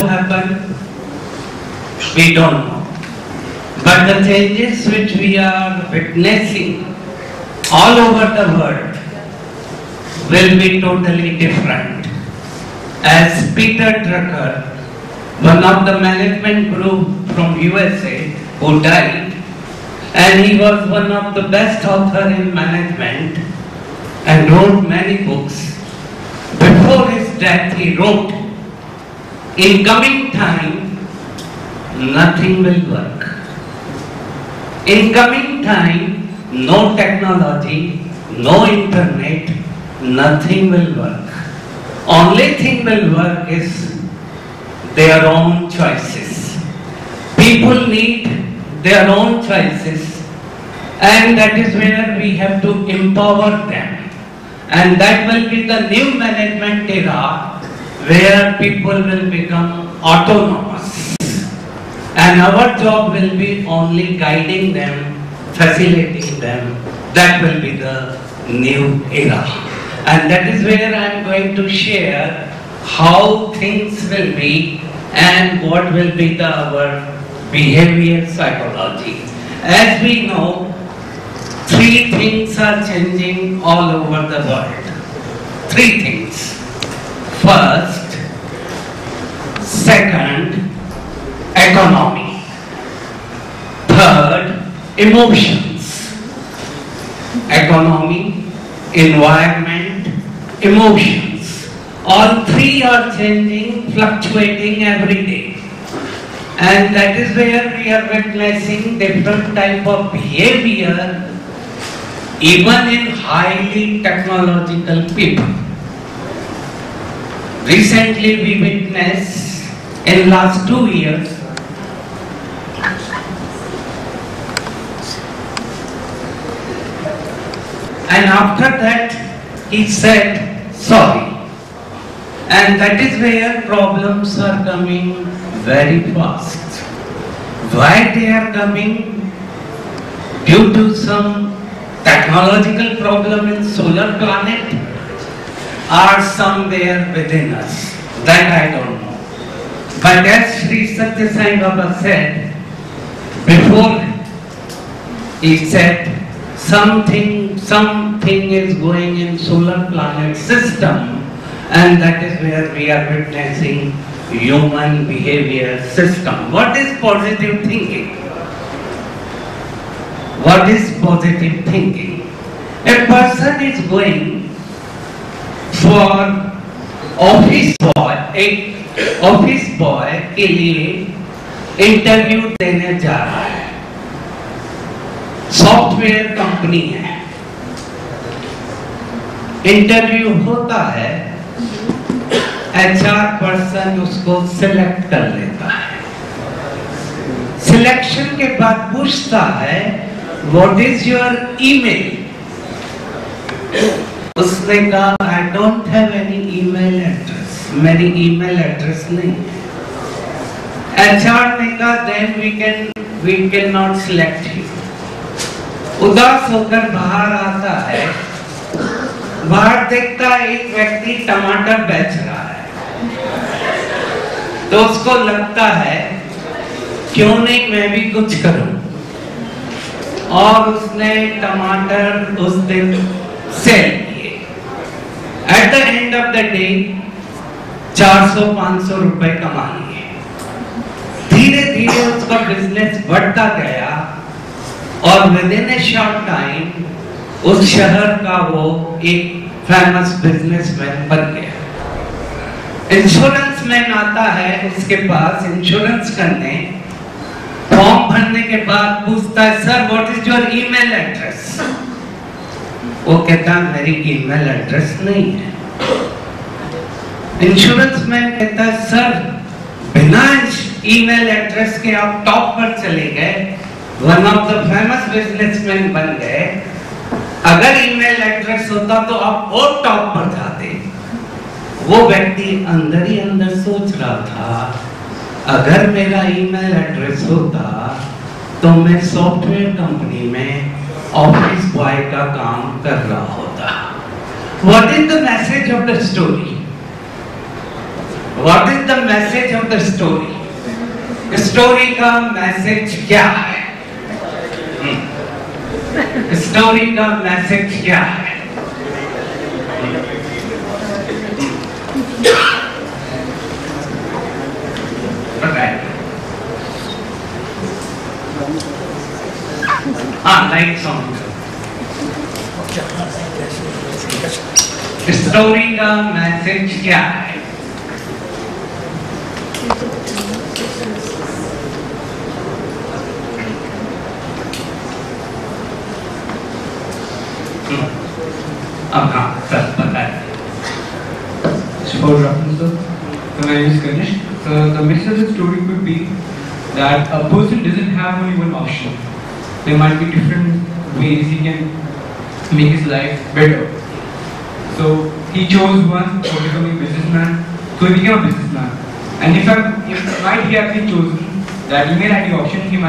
happen? We don't know. But the changes which we are witnessing all over the world will be totally different. As Peter Drucker, one of the management group from USA who died, and he was one of the best author in management and wrote many books. Before his death he wrote, in coming time, nothing will work. In coming time, no technology, no internet, nothing will work. Only thing will work is their own choices. People need their own choices, and that is where we have to empower them. And that will be the new management era where people will become autonomous. And our job will be only guiding them, facilitating them. That will be the new era. And that is where I am going to share how things will be and what will be our behavior psychology. As we know, three things are changing all over the world. Three things. First, second, economy. Third, emotions. Economy, environment, emotions. All three are changing, fluctuating every day. And that is where we are witnessing different type of behavior even in highly technological people. Recently we witnessed in last 2 years and after that he said sorry, and that is where problems are coming very fast. Why they are coming? Due to some technological problem in solar planet or somewhere within us. That I don't know. But as Sri Satya Sai Baba said, before he said something is going in solar planet system, and that is where we are witnessing human behavior system. What is positive thinking? What is positive thinking? A person is going for office boy के लिए interview देने जा रहा है. Software company है, interview होता है, HR person उसको सिलेक्ट कर लेता है. सिलेक्शन के बाद पूछता है व्हाट इज योर ईमेल. उसने कहा I don't have any email address, मेरी ईमेल एड्रेस नहीं है. HR ने कहा then we can not select you. उदास होकर बाहर आता है, बाहर देखता है एक व्यक्ति टमाटर बेच रहा है, तो उसको लगता है क्यों नहीं मैं भी कुछ करूं, और उसने टमाटर उस दिन सेल किए. At the end of the day 400-500 रुपए कमा लिए. धीरे धीरे उसका बिजनेस बढ़ता गया और with in A short time उस शहर का वो एक फेमस बिजनेसमैन बन गया. इंश्योरेंस मैन आता है उसके पास इंश्योरेंस करने, फॉर्म भरने के बाद पूछता है sir what is your email address. वो कहता है मेरी ईमेल एड्रेस नहीं है. इंश्योरेंस मैन कहता है सर बिना ईमेल एड्रेस के आप टॉप पर चले गए, one of the famous businessman बन गए. अगर ईमेल एड्रेस होता तो आप और टॉप पर जाते. वो व्यक्ति अंदर ही अंदर सोच रहा था अगर मेरा ईमेल एड्रेस होता तो मैं सॉफ्टवेयर कंपनी में ऑफिस बॉय का काम कर रहा होता. What is the message of the story? What is the message of the story? Story का मैसेज क्या है? स्टोरी का मैसेज क्या है? Light song. स्टोरी का मैसेज क्या है? अब हाँ सर बताएं। For Rapunzel, my name is Ganesh. The message of the story could be that a person doesn't have only one option. There might be different ways he can make his life better. So he chose one for becoming a businessman. So he became a businessman. And if might he have been chosen that he may have the option, he might